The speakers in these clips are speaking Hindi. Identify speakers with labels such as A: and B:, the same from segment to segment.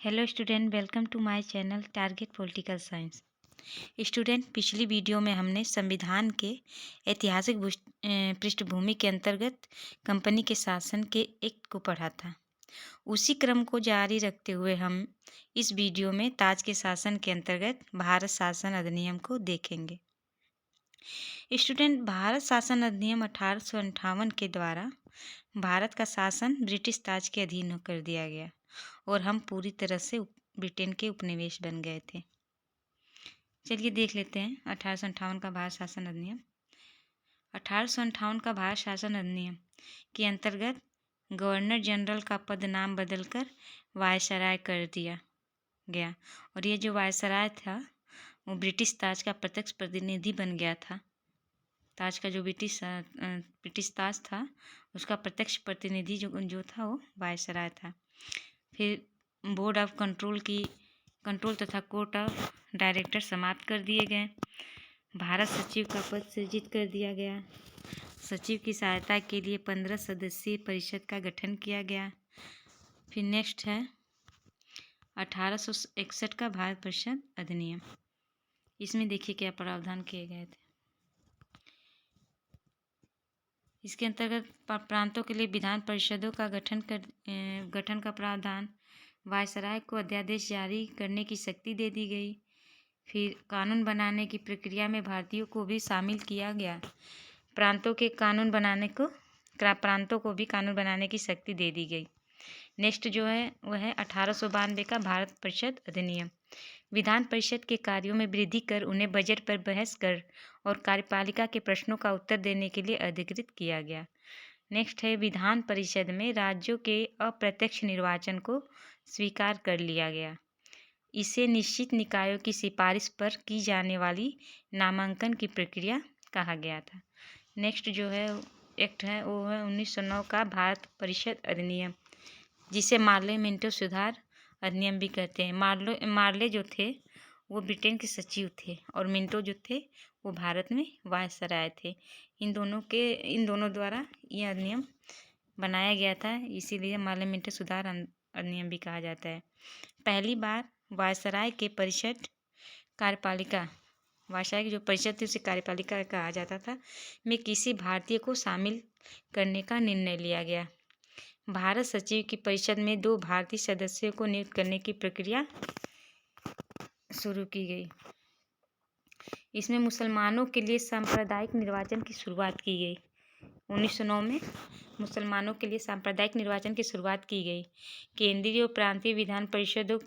A: Hello student, welcome to my channel target political science. Student, पिछली वीडियो में हमने संविधान के ऐतिहासिक पृष्ठभूमि के अंतर्गत कंपनी के शासन के एक्ट को पढ़ा था। उसी क्रम को जारी रखते हुए हम इस वीडियो में ताज के शासन के अंतर्गत भारत शासन अधिनियम को देखेंगे। स्टूडेंट, भारत शासन अधिनियम 1858 के द्वारा भारत का शासन ब्रिटिश ताज के अधीन कर दिया गया और हम पूरी तरह से ब्रिटेन के उपनिवेश बन गए थे। चलिए देख लेते हैं 1858 का भारत शासन अधिनियम। 1858 का भारत शासन अधिनियम के अंतर्गत गवर्नर जनरल का पद नाम बदलकर वायसराय कर दिया गया और ये जो वायसराय था वो ब्रिटिश ताज का प्रत्यक्ष प्रतिनिधि बन गया था। ताज का जो ब्रिटिश ताज था उसका प्रत्यक्ष प्रतिनिधि जो था वो वायसराय था। फिर बोर्ड ऑफ कंट्रोल तथा कोर्ट ऑफ डायरेक्टर समाप्त कर दिए गए। भारत सचिव का पद सृजित कर दिया गया। सचिव की सहायता के लिए 15 सदस्यीय परिषद का गठन किया गया। फिर नेक्स्ट है 1861 का भारत परिषद अधिनियम। इसमें देखिए क्या प्रावधान किए गए थे। इसके अंतर्गत प्रांतों के लिए विधान परिषदों का गठन का प्रावधान, वायसराय को अध्यादेश जारी करने की शक्ति दे दी गई। फिर कानून बनाने की प्रक्रिया में भारतीयों को भी शामिल किया गया। प्रांतों को भी कानून बनाने की शक्ति दे दी गई। नेक्स्ट जो है वह है 1892 का भारत परिषद अधिनियम। विधान परिषद के कार्यों में वृद्धि कर उन्हें बजट पर बहस कर और कार्यपालिका के प्रश्नों का उत्तर देने के लिए अधिकृत किया गया। नेक्स्ट है विधान परिषद में राज्यों के अप्रत्यक्ष निर्वाचन को स्वीकार कर लिया गया। इसे निश्चित निकायों की सिफारिश पर की जाने वाली नामांकन की प्रक्रिया कहा गया था। नेक्स्ट जो है एक्ट है वो है 1909 का भारत परिषद अधिनियम, जिसे मार्ले मिंटो सुधार अधिनियम भी कहते हैं। मार्ले जो थे वो ब्रिटेन के सचिव थे और मिंटो जो थे वो भारत में वायसराय थे। इन दोनों द्वारा यह अधिनियम बनाया गया था, इसीलिए मार्ले मिंटो सुधार अधिनियम भी कहा जाता है। पहली बार वायसराय के परिषद कार्यपालिका, वायसराय की जो परिषद थी उसे कार्यपालिका कहा जाता था, में किसी भारतीय को शामिल करने का निर्णय लिया गया। भारत सचिव की परिषद में 2 भारतीय सदस्यों को नियुक्त करने की प्रक्रिया शुरू की गई। इसमें मुसलमानों के लिए सांप्रदायिक निर्वाचन की शुरुआत की गई। 1909 में मुसलमानों के लिए सांप्रदायिक निर्वाचन की शुरुआत की गई। केंद्रीय और प्रांतीय विधान परिषदों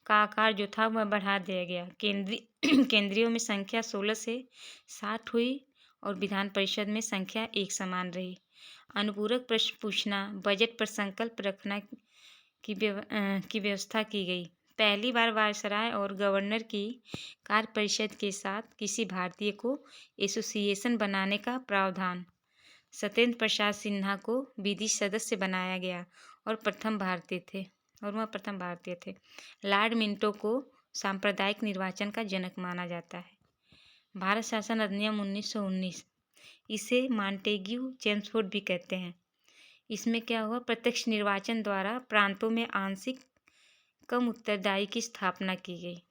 A: का आकार जो था वह बढ़ा दिया गया। केंद्रीयों में संख्या 16 से 60 हुई और विधान परिषद में संख्या एक समान रही। अनुपूरक प्रश्न पूछना, बजट पर संकल्प रखना की व्यवस्था की गई। पहली बार वायसराय और गवर्नर की कार्य परिषद के साथ किसी भारतीय को एसोसिएशन बनाने का प्रावधान। सत्येंद्र प्रसाद सिन्हा को विधि सदस्य बनाया गया और वह प्रथम भारतीय थे। लॉर्ड मिंटो को सांप्रदायिक निर्वाचन का जनक माना जाता है। भारत शासन अधिनियम 1919, इसे मॉन्टेग्यू चेम्सफोर्ड भी कहते हैं। इसमें क्या हुआ, प्रत्यक्ष निर्वाचन द्वारा प्रांतों में आंशिक कम उत्तरदायी की स्थापना की गई।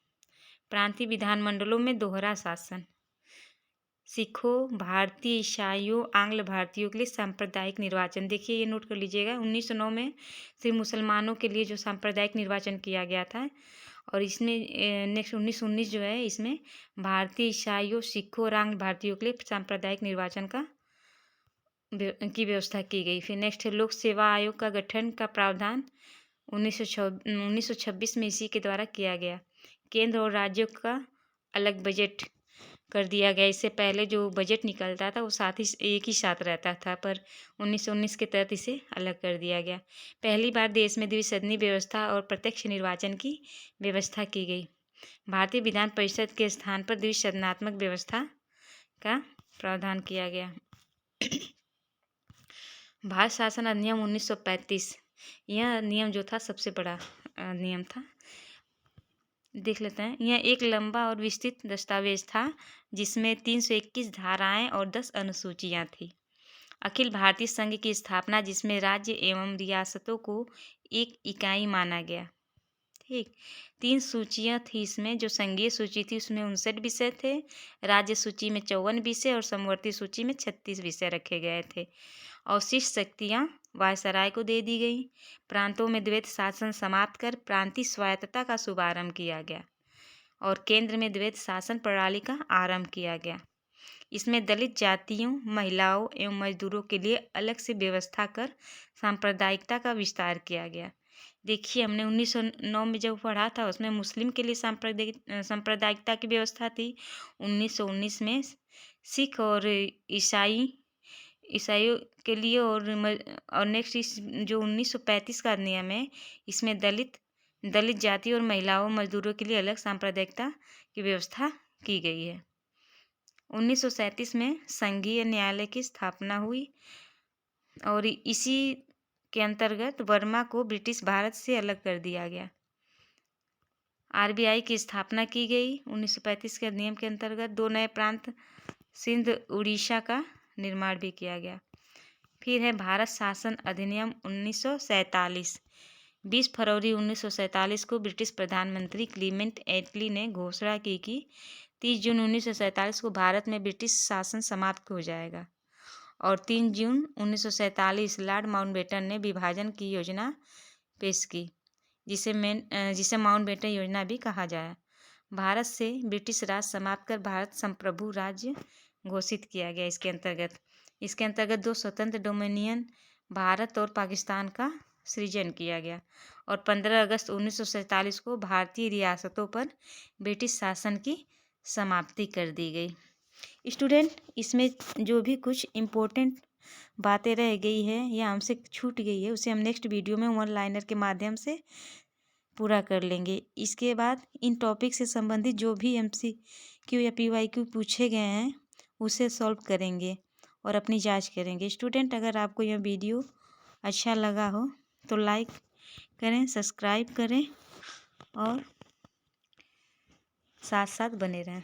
A: प्रांतीय विधानमंडलों में दोहरा शासन। सिखों, भारतीय ईसाइयों, आंग्ल भारतीयों के लिए सांप्रदायिक निर्वाचन। देखिए ये नोट कर लीजिएगा, 1909 में सिर्फ मुसलमानों के लिए जो सांप्रदायिक निर्वाचन किया गया था और इसमें नेक्स्ट 1919 जो है इसमें भारतीय ईसाइयों, सिखों और आंग्ल भारतीयों के लिए सांप्रदायिक निर्वाचन की व्यवस्था की गई। फिर नेक्स्ट है लोक सेवा आयोग का गठन का प्रावधान 1926 में इसी के द्वारा किया गया। केंद्र और राज्यों का अलग बजट कर दिया गया। इससे पहले जो बजट निकलता था वो एक ही साथ रहता था, पर 1919 के तहत इसे अलग कर दिया गया। पहली बार देश में द्विसदनीय व्यवस्था और प्रत्यक्ष निर्वाचन की व्यवस्था की गई। भारतीय विधान परिषद के स्थान पर द्विसदनात्मक व्यवस्था का प्रावधान किया गया। भारत शासन अधिनियम 1935, यह नियम जो था सबसे बड़ा नियम था। देख लेते हैं। यह एक लंबा और विस्तृत दस्तावेज था जिसमें 321 धाराएं और 10 अनुसूचियां थी। अखिल भारतीय संघ की स्थापना, जिसमें राज्य एवं रियासतों को एक इकाई माना गया। ठीक, 3 सूचियाँ थी इसमें, जो संघीय सूची थी उसमें 59 विषय थे, राज्य सूची में 54 विषय और समवर्ती सूची में 36 विषय रखे गए थे। अवशिष्ट शक्तियाँ वायसराय को दे दी गई। प्रांतों में द्वैत शासन समाप्त कर प्रांतीय स्वायत्तता का शुभारंभ किया गया और केंद्र में द्वैत शासन प्रणाली का आरंभ किया गया। इसमें दलित जातियों, महिलाओं एवं मजदूरों के लिए अलग से व्यवस्था कर सांप्रदायिकता का विस्तार किया गया। देखिए, हमने 1909 में जब पढ़ा था उसमें मुस्लिम के लिए सांप्रदायिकता की व्यवस्था थी। 1919 में सिख और ईसाइयों के लिए और नेक्स्ट जो 1935 का नियम है, इसमें दलित जाति और महिलाओं मजदूरों के लिए अलग सांप्रदायिकता की व्यवस्था की गई है। 1937 में संघीय न्यायालय की स्थापना हुई और इसी के अंतर्गत वर्मा को ब्रिटिश भारत से अलग कर दिया गया। आरबीआई की स्थापना की गई 1935 के नियम के अंतर्गत। 2 नए प्रांत सिंध उड़ीसा का निर्माण भी किया गया। फिर है भारत शासन अधिनियम 1947। 20 फरवरी 1947 को ब्रिटिश प्रधानमंत्री क्लीमेंट एटली ने घोषणा की कि 30 जून 1947 को भारत में ब्रिटिश शासन समाप्त हो जाएगा और 3 जून 1947 लॉर्ड माउंटबेटन ने विभाजन की योजना पेश की, जिसे माउंटबेटन योजना भी कहा जाए। भारत से ब्रिटिश राज समाप्त कर भारत संप्रभु राज्य घोषित किया गया। इसके अंतर्गत 2 स्वतंत्र डोमिनियन भारत और पाकिस्तान का सृजन किया गया और 15 अगस्त 1947 को भारतीय रियासतों पर ब्रिटिश शासन की समाप्ति कर दी गई। स्टूडेंट, इसमें जो भी कुछ इम्पोर्टेंट बातें रह गई है या हमसे छूट गई है उसे हम नेक्स्ट वीडियो में वन लाइनर के माध्यम से पूरा कर लेंगे। इसके बाद इन टॉपिक से संबंधित जो भी MCQ या PYQ पूछे गए हैं उसे सॉल्व करेंगे और अपनी जांच करेंगे। स्टूडेंट, अगर आपको यह वीडियो अच्छा लगा हो तो लाइक करें, सब्सक्राइब करें और साथ साथ बने रहें।